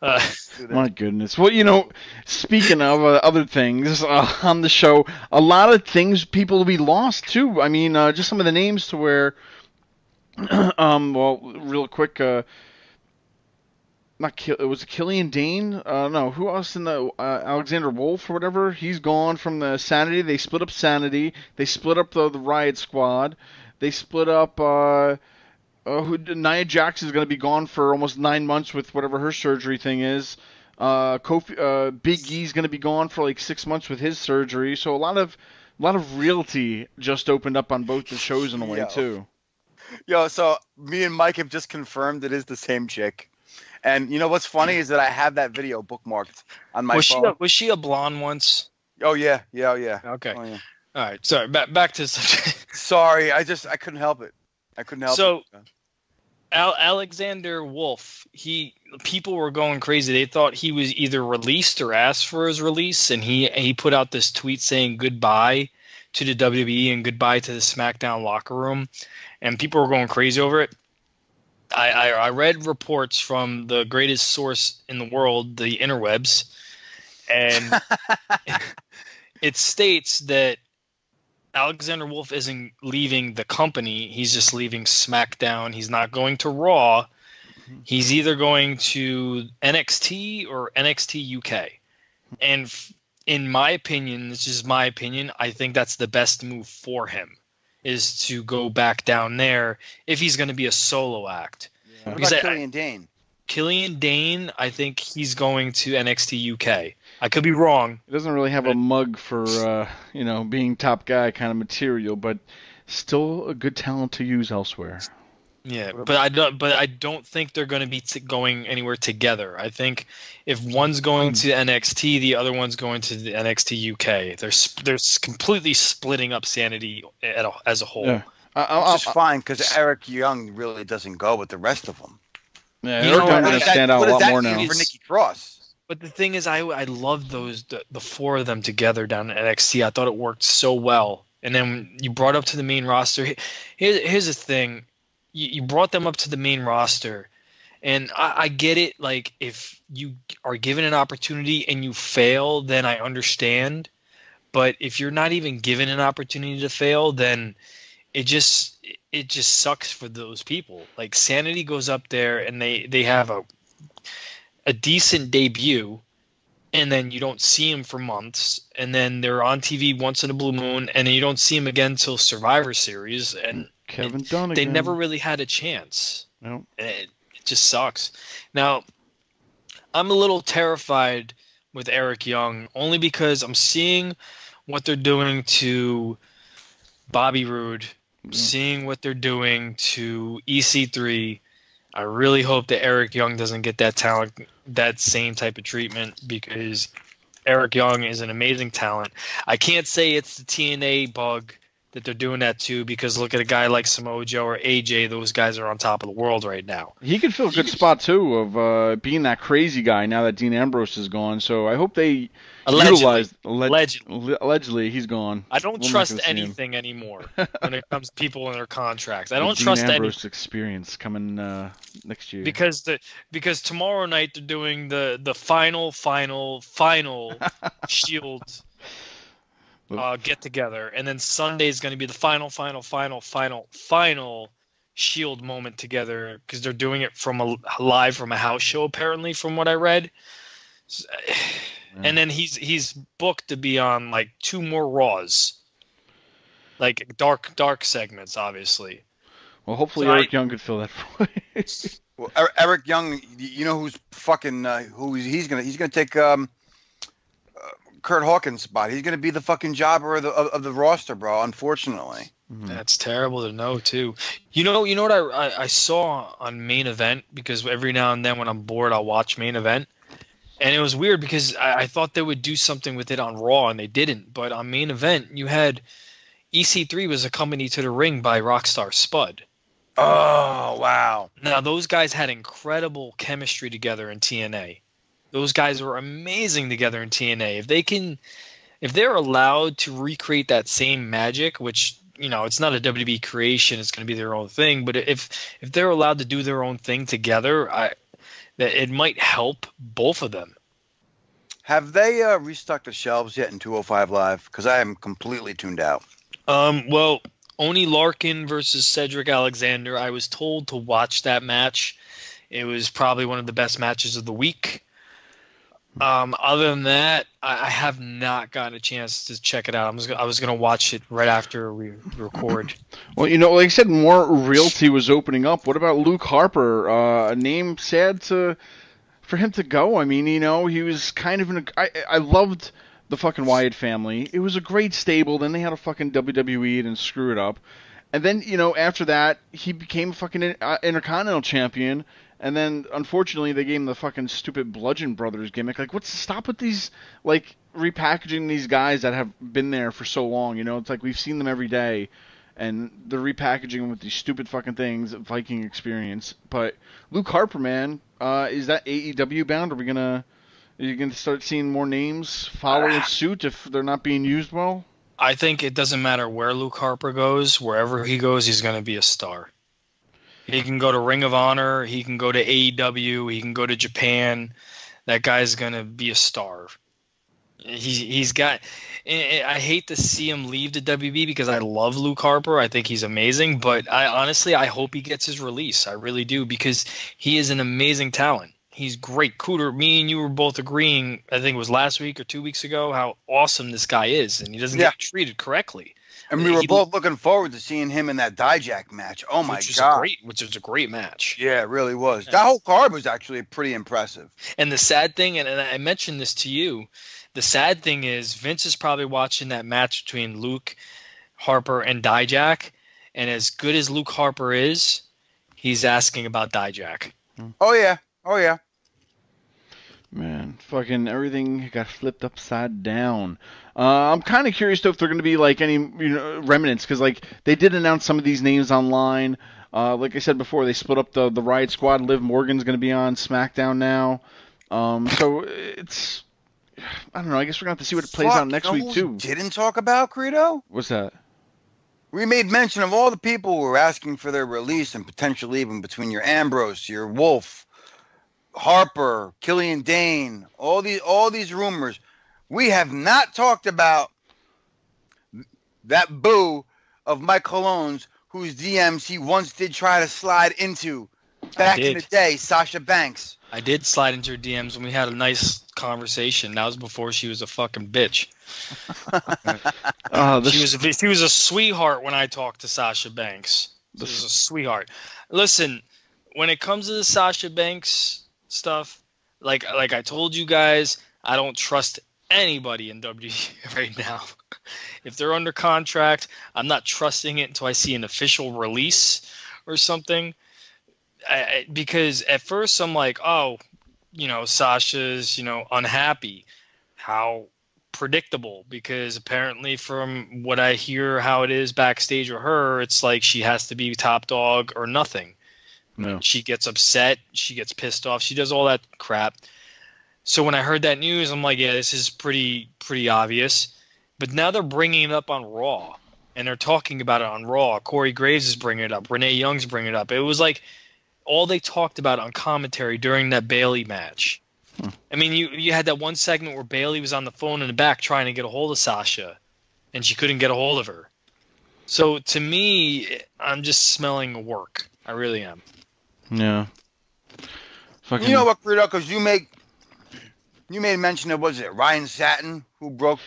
My goodness. Well, speaking of other things on the show, a lot of things people will be lost too. I mean, just some of the names to where, well, real quick, it was Killian Dane. No, who else in the Alexander Wolf or whatever? He's gone from the Sanity. They split up Sanity. They split up the Riot Squad. They split up. Nia Jax is going to be gone for almost 9 months with whatever her surgery thing is. Big E's going to be gone for like 6 months with his surgery. So a lot of realty just opened up on both the shows in a way too. Yo, so me and Mike have just confirmed it is the same chick. And you know what's funny is that I have that video bookmarked on my phone. Was she a blonde once? Oh yeah. Okay. Oh, yeah. All right. Sorry. Back to the subject. Sorry, I couldn't help it. So, Alexander Wolf, people were going crazy. They thought he was either released or asked for his release, and he put out this tweet saying goodbye to the WWE and goodbye to the SmackDown locker room, and people were going crazy over it. I read reports from the greatest source in the world, the interwebs, and it states that Alexander Wolf isn't leaving the company. He's just leaving SmackDown. He's not going to Raw. He's either going to NXT or NXT UK. And in my opinion, this is my opinion, I think that's the best move for him, is to go back down there if he's going to be a solo act. What about Killian Dane? Killian Dane, I think he's going to NXT UK. I could be wrong. He doesn't really have a mug for, being top guy kind of material, but still a good talent to use elsewhere. Yeah, but I don't think they're going to be going anywhere together. I think if one's going to NXT, the other one's going to the NXT UK. They're completely splitting up Sanity as a whole. Yeah. Which is fine because Eric Young really doesn't go with the rest of them. Yeah, they're going to stand out a lot more now. For Nikki Cross. But the thing is, I love the four of them together down at NXT. I thought it worked so well. And then you brought up to the main roster. Here's the thing. You brought them up to the main roster. And I get it. Like, if you are given an opportunity and you fail, then I understand. But if you're not even given an opportunity to fail, then it just sucks for those people. Like, Sanity goes up there and they have a decent debut, and then you don't see them for months, and then they're on TV once in a blue moon, and then you don't see them again until Survivor Series, and Kevin Dunn they again. never really had a chance. No. It just sucks. Now, I'm a little terrified with Eric Young, only because I'm seeing what they're doing to Bobby Roode, seeing what they're doing to EC3. I really hope that Eric Young doesn't get that same type of treatment, because Eric Young is an amazing talent. I can't say it's the TNA bug that they're doing that to, because look at a guy like Samoa Joe or AJ. Those guys are on top of the world right now. He could fill a good spot, too, of being that crazy guy now that Dean Ambrose is gone. So I hope they utilize... Allegedly, he's gone. I don't trust anything anymore when it comes to people and their contracts. I don't trust Dean Ambrose anything. Experience coming next year. Because tomorrow night they're doing the final Shield get together, and then Sunday is going to be the final Shield moment together, because they're doing it live from a house show, apparently, from what I read. And then he's booked to be on like 2 more Raws, like dark segments, obviously. Well, hopefully Eric Young could fill that void. Well, Eric Young, you know who's fucking he's gonna take Kurt Hawkins' spot. He's gonna be the fucking jobber of the roster, bro. Unfortunately. That's terrible to know too. You know what I saw on Main Event, because every now and then when I'm bored I'll watch Main Event. And it was weird because I thought they would do something with it on Raw, and they didn't. But on Main Event, you had EC3 was accompanied to the ring by Rockstar Spud. Oh, wow. Now, those guys had incredible chemistry together in TNA. Those guys were amazing together in TNA. If they're allowed to recreate that same magic, which it's not a WWE creation. It's going to be their own thing. But if they're allowed to do their own thing together, that it might help both of them. Have they restocked the shelves yet in 205 Live? Because I am completely tuned out. Well, Oney Larkin versus Cedric Alexander. I was told to watch that match. It was probably one of the best matches of the week. Other than that, I have not gotten a chance to check it out. I was gonna watch it right after we record. Well, like I said, more realty was opening up. What about Luke Harper? A name sad for him to go. I mean, he was kind of I loved the fucking Wyatt family. It was a great stable. Then they had a fucking WWE and screw it up. And then, after that, he became a fucking Intercontinental Champion. And then, unfortunately, they gave him the fucking stupid Bludgeon Brothers gimmick. Like, stop with these, like, repackaging these guys that have been there for so long, It's like we've seen them every day, and they're repackaging them with these stupid fucking things, Viking Experience. But Luke Harper, man, is that AEW bound? Are you gonna start seeing more names following suit if they're not being used well? I think it doesn't matter where Luke Harper goes. Wherever he goes, he's going to be a star. He can go to Ring of Honor. He can go to AEW. He can go to Japan. That guy's going to be a star. He's got – I hate to see him leave the WB because I love Luke Harper. I think he's amazing. But I hope he gets his release. I really do, because he is an amazing talent. He's great. Cooter, me and you were both agreeing, I think it was last week or 2 weeks ago, how awesome this guy is. And he doesn't get treated correctly. And we were both looking forward to seeing him in that Dijak match. Oh, my God. Which was a great match. Yeah, it really was. That whole card was actually pretty impressive. And the sad thing, and I mentioned this to you, the sad thing is Vince is probably watching that match between Luke Harper and Dijak. And as good as Luke Harper is, he's asking about Dijak. Oh, yeah. Oh, yeah. Man, fucking everything got flipped upside down. I'm kind of curious, though, if they're going to be, like, any remnants, because, like, they did announce some of these names online. Like I said before, they split up the Riot Squad. Liv Morgan's going to be on SmackDown now. So it's... I don't know. I guess we're going to have to see what it plays out next week, too. Didn't talk about, Credo? What's that? We made mention of all the people who were asking for their release and potential leaving, between your Ambrose, your Wolf, Harper, Killian Dane, all these rumors. We have not talked about that boo of Mike Cologne's, whose DMs he once did try to slide into back in the day, Sasha Banks. I did slide into her DMs when we had a nice conversation. That was before she was a fucking bitch. She was a sweetheart when I talked to Sasha Banks. She was a sweetheart. Listen, when it comes to the Sasha Banks stuff, like I told you guys, I don't trust anybody in WWE right now. If they're under contract, I'm not trusting it until I see an official release or something. Because at first I'm like, oh, Sasha's, unhappy. How predictable, because apparently from what I hear how it is backstage with her, it's like she has to be top dog or nothing. No. She gets upset. She gets pissed off. She does all that crap. So when I heard that news, I'm like, yeah, this is pretty obvious. But now they're bringing it up on Raw, and they're talking about it on Raw. Corey Graves is bringing it up. Renee Young's bringing it up. It was like all they talked about on commentary during that Bayley match. I mean, you had that one segment where Bayley was on the phone in the back trying to get a hold of Sasha, and she couldn't get a hold of her. So to me, I'm just smelling work. I really am. Yeah. Fucking... You know what, Credo? Because you made mention of, was it Ryan Satin who broke?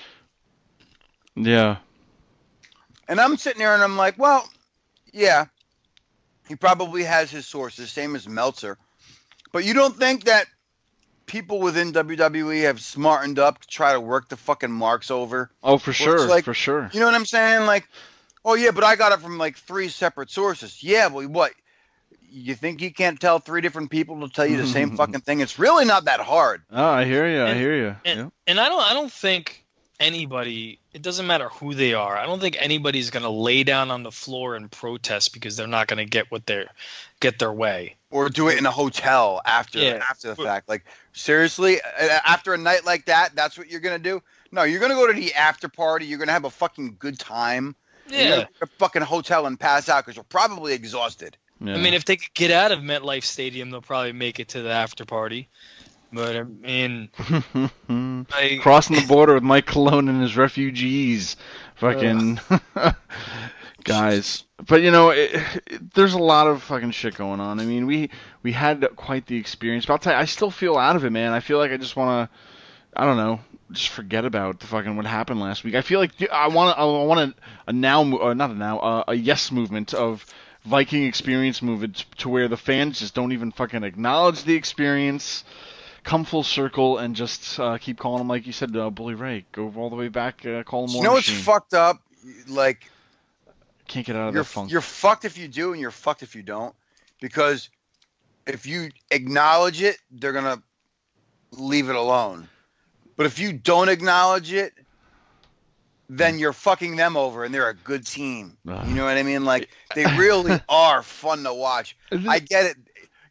Yeah. And I'm sitting there and I'm like, well, yeah, he probably has his sources, same as Meltzer. But you don't think that people within WWE have smartened up to try to work the fucking marks over? Oh, for sure, like, for sure. You know what I'm saying? Like, oh yeah, but I got it from like 3 separate sources. Yeah, well, what? You think you can't tell 3 different people to tell you the same fucking thing? It's really not that hard. Oh, I hear you. I hear you. And I don't think anybody, it doesn't matter who they are, I don't think anybody's going to lay down on the floor and protest because they're not going to get their way. Or do it in a hotel after the fact. Like, seriously, after a night like that, that's what you're going to do? No, you're going to go to the after party. You're going to have a fucking good time. And you gotta go to a fucking hotel and pass out because you're probably exhausted. Yeah. I mean, if they could get out of MetLife Stadium, they'll probably make it to the after party. But I mean, crossing the border with Mike Colon and his refugees, fucking guys. But you know, there's a lot of fucking shit going on. I mean, we had quite the experience. But I'll tell you, I still feel out of it, man. I feel like I just want to, I don't know, just forget about the fucking what happened last week. I feel like I want a yes movement of Viking Experience movement to where the fans just don't even fucking acknowledge the experience. Come full circle and just keep calling him, like you said, Bully Ray. Go all the way back, call him War You know what's Machine. fucked up? Like, Can't get out of that funk. You're fucked if you do, and you're fucked if you don't. Because if you acknowledge it, they're gonna leave it alone. But if you don't acknowledge it, then you're fucking them over, and they're a good team. You know what I mean? Like, they really are fun to watch. I get it.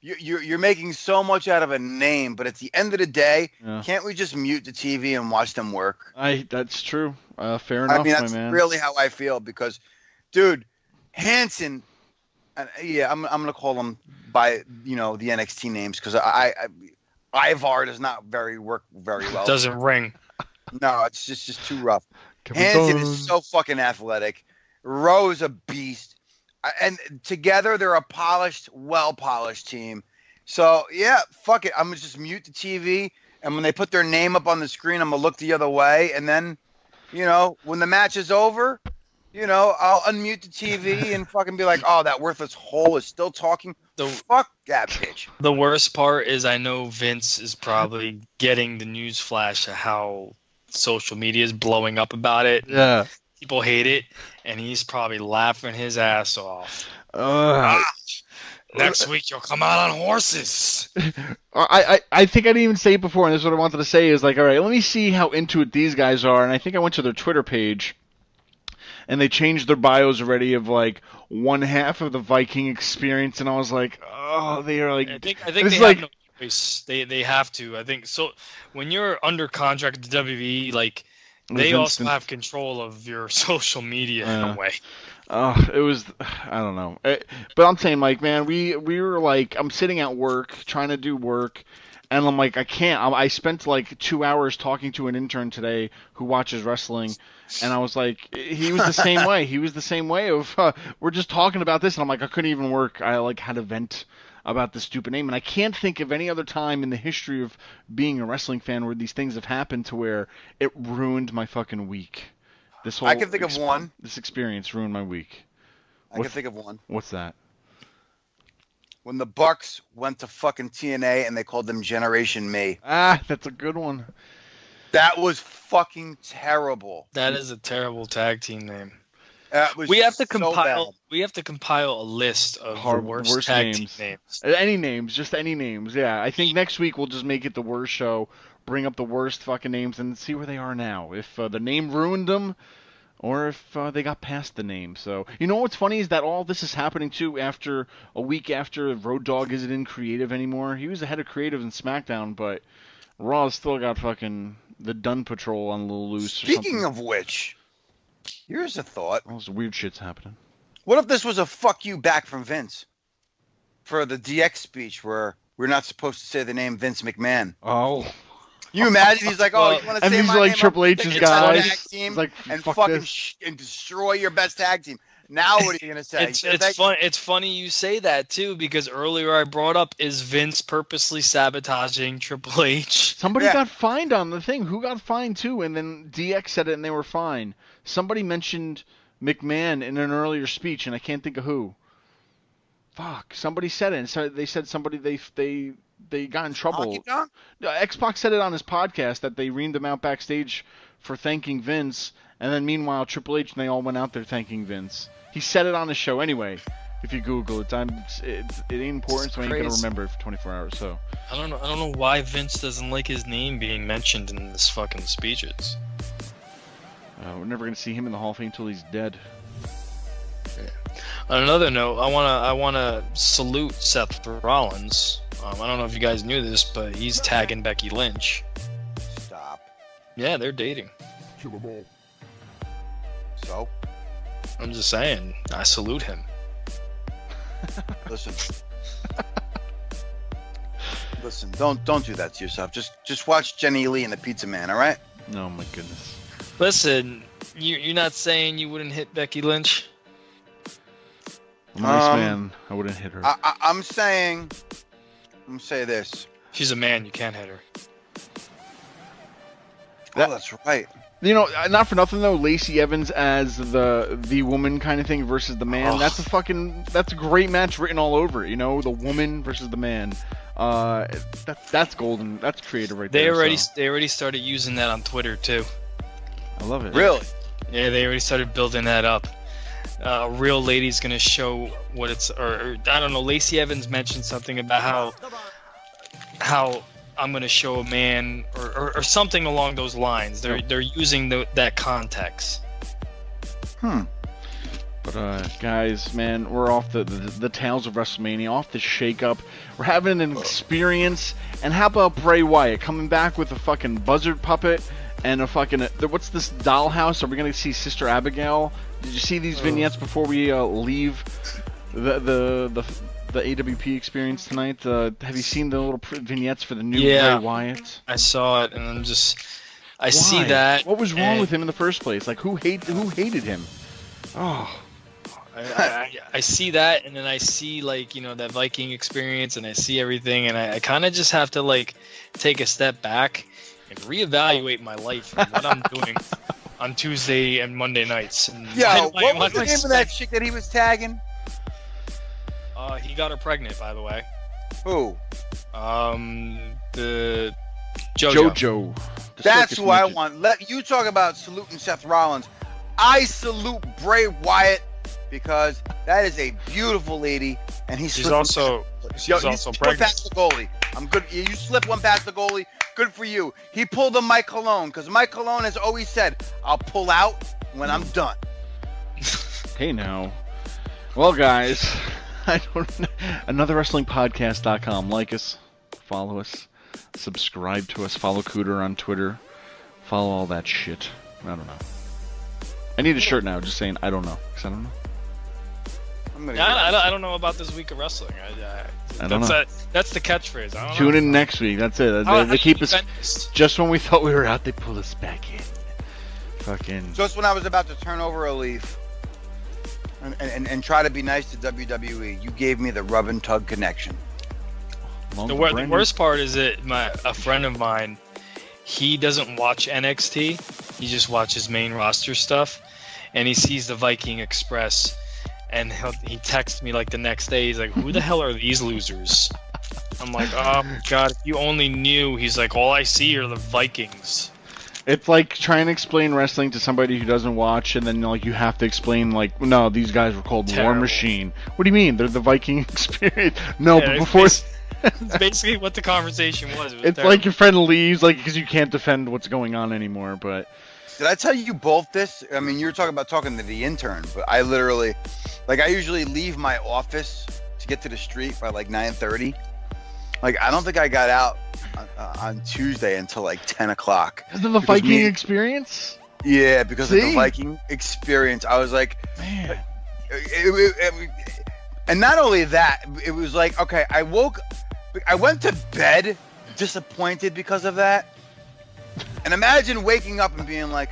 You're making so much out of a name, but at the end of the day, can't we just mute the TV and watch them work? That's true. Fair enough, I mean, that's my man. really how I feel because, dude, Hanson. I'm gonna call him by the NXT names because Ivar does not work very well. doesn't ring. No, it's just too rough. Hanson is so fucking athletic. Rowe's a beast. And together, they're a well-polished team. So, yeah, fuck it. I'm going to just mute the TV. And when they put their name up on the screen, I'm going to look the other way. And then, when the match is over, I'll unmute the TV and fucking be like, oh, that worthless hole is still talking. Fuck that bitch. The worst part is I know Vince is probably getting the news flash of how social media is blowing up about it. Yeah. People hate it, and he's probably laughing his ass off. Next week you'll come out on horses. I think I didn't even say it before, and this is what I wanted to say is like, all right, let me see how into it these guys are. And I think I went to their Twitter page, and they changed their bios already of like one half of the Viking Experience, and I was like, oh, they are like. I think they have no choice. They have to. I think so. When you're under contract to WWE, like. They also have control of your social media in a way. It was, I don't know. But I'm saying, like, man, we were like, I'm sitting at work, trying to do work, and I'm like, I can't. I spent like 2 hours talking to an intern today who watches wrestling, and I was like, he was the same way. He was the same way of, we're just talking about this, and I'm like, I couldn't even work. I like had to vent about this stupid name, and I can't think of any other time in the history of being a wrestling fan where these things have happened to where it ruined my fucking week. I can think of one. This experience ruined my week. I can think of one. What's that? When the Bucks went to fucking TNA and they called them Generation Me. That's a good one. That was fucking terrible. That is a terrible tag team name. We have to compile a list of the worst tag team names. Any names, just any names. Yeah, I think next week we'll just make it the worst show, bring up the worst fucking names, and see where they are now. If the name ruined them, or if they got past the name. So you know what's funny is that all this is happening too after a week after Road Dogg isn't in creative anymore. He was the head of creative in SmackDown, but Raw's still got fucking the Dunn Patrol on a little loose. Speaking of which. Here's a thought. All this weird shit's happening. What if this was a fuck you back from Vince? For the DX speech where we're not supposed to say the name Vince McMahon. Oh. You imagine he's like, oh, you want to say my name? And he's like Triple H's guys. Tag team like, and fuck fucking this. And destroy your best tag team. Now what are you going to say? It's funny you say that, too, because earlier I brought up, is Vince purposely sabotaging Triple H? Somebody got fined on the thing. Who got fined, too? And then DX said it and they were fine. Somebody mentioned McMahon in an earlier speech, and I can't think of who. Fuck. Somebody said it. And so they said somebody they got in trouble. X-Pac said it on his podcast that they reamed him out backstage for thanking Vince, and then meanwhile Triple H and they all went out there thanking Vince. He said it on his show anyway. If you Google it, it ain't important, so I ain't gonna remember it for 24 hours. So I don't know why Vince doesn't like his name being mentioned in this fucking speeches. We're never gonna see him in the Hall of Fame until he's dead. On another note, I wanna salute Seth Rollins. I don't know if you guys knew this, but he's tagging Becky Lynch. Stop. Yeah, they're dating. So? I'm just saying. I salute him. Listen. Listen, don't do that to yourself. Just watch Jenny Lee and the Pizza Man, all right? Oh my goodness. Listen, you're not saying you wouldn't hit Becky Lynch? I'm a nice man. I wouldn't hit her. I'm gonna say this. She's a man. You can't hit her. That's right. You know, not for nothing though. Lacey Evans as the woman kind of thing versus the man. That's a great match written all over it. You know, the woman versus the man. That's golden. That's creative right there. They already started using that on Twitter too. I love it. Really? Yeah, they already started building that up. A real lady's gonna show what it's, or I don't know. Lacey Evans mentioned something about how I'm gonna show a man, or something along those lines. They're using that context. But guys, man, we're off the tales of WrestleMania, off the shakeup. We're having an experience, and how about Bray Wyatt coming back with a fucking buzzard puppet and a fucking what's this dollhouse? Are we gonna see Sister Abigail? Did you see these vignettes before we leave the AWP experience tonight? Have you seen the little vignettes for the new Bray Wyatt? I saw it, and I see that. What was wrong with him in the first place? Like, who hated him? Oh. I see that, and then I see, like, you know, that Viking experience, and I see everything, and I kind of just have to, like, take a step back and reevaluate my life and what I'm doing on Tuesday and Monday nights. And what was the name of that chick that he was tagging? He got her pregnant, by the way. Who? The JoJo. That's who I want. Let you talk about saluting Seth Rollins. I salute Bray Wyatt because that is a beautiful lady, and she's also pregnant. Past the goalie. I'm good. You slip one past the goalie. Good for you. He pulled a Mike Colon because Mike Colon has always said, "I'll pull out when I'm done." Hey now. Well, guys, anotherwrestlingpodcast.com. Like us, follow us, subscribe to us, follow Cooter on Twitter, follow all that shit. I don't know. I need a shirt now, just saying I don't know, because I don't know. I don't know about this week of wrestling. I don't know. That's the catchphrase. I don't Tune know. in next week. That's it. They keep us just when we thought we were out. They pull us back in. Fucking. Just when I was about to turn over a leaf and try to be nice to WWE, you gave me the rub and tug connection. The worst part is that a friend of mine, he doesn't watch NXT. He just watches main roster stuff, and he sees the Viking Express. And he texts me like the next day. He's like, "Who the hell are these losers?" I'm like, "Oh my god, if you only knew." He's like, "All I see are the Vikings." It's like trying to explain wrestling to somebody who doesn't watch, and then like you have to explain like, "No, these guys were called War Machine." What do you mean? They're the Viking Experience? No, but before. It's basically what the conversation was. It's terrible. Like your friend leaves, like because you can't defend what's going on anymore. But did I tell you both this? I mean, you were talking to the intern, but I literally. Like, I usually leave my office to get to the street by, like, 9:30. Like, I don't think I got out on Tuesday until, like, 10 o'clock. Because of the Viking Experience? Yeah, because of the Viking Experience. I was like... Man. And not only that, it was like, okay, I went to bed disappointed because of that. And imagine waking up and being like,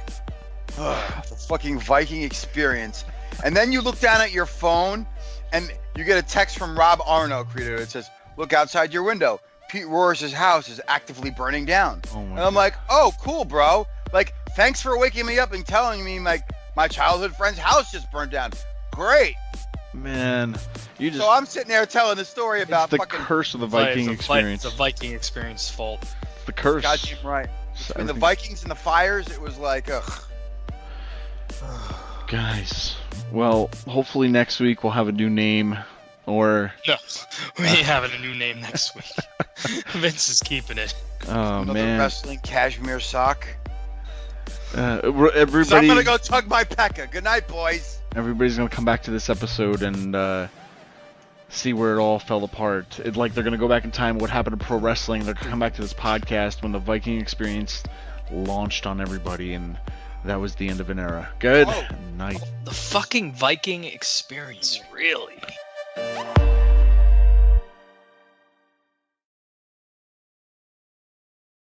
oh, the fucking Viking Experience. And then you look down at your phone, and you get a text from Rob Arno, creator, that says, "Look outside your window. Pete Royce's house is actively burning down." And I'm like, "Oh, cool, bro. Like, thanks for waking me up and telling me my childhood friend's house just burned down. Great." Man, you just. So I'm sitting there telling the story about the curse of the Viking Experience. It's the Viking Experience fault. The curse. Goddamn right. Between the Vikings and the fires, it was like, ugh. Guys, well, hopefully next week we'll have a new name, or... No, we ain't having a new name next week. Vince is keeping it. Oh, Another man. wrestling cashmere sock. Everybody... So I'm gonna go tug my pecker. Good night, boys. Everybody's gonna come back to this episode and see where it all fell apart. It's like they're gonna go back in time, what happened to pro wrestling. They're gonna come back to this podcast when the Viking Experience launched on everybody, and That was the end of an era. Good Oh. night. The fucking Viking Experience, really.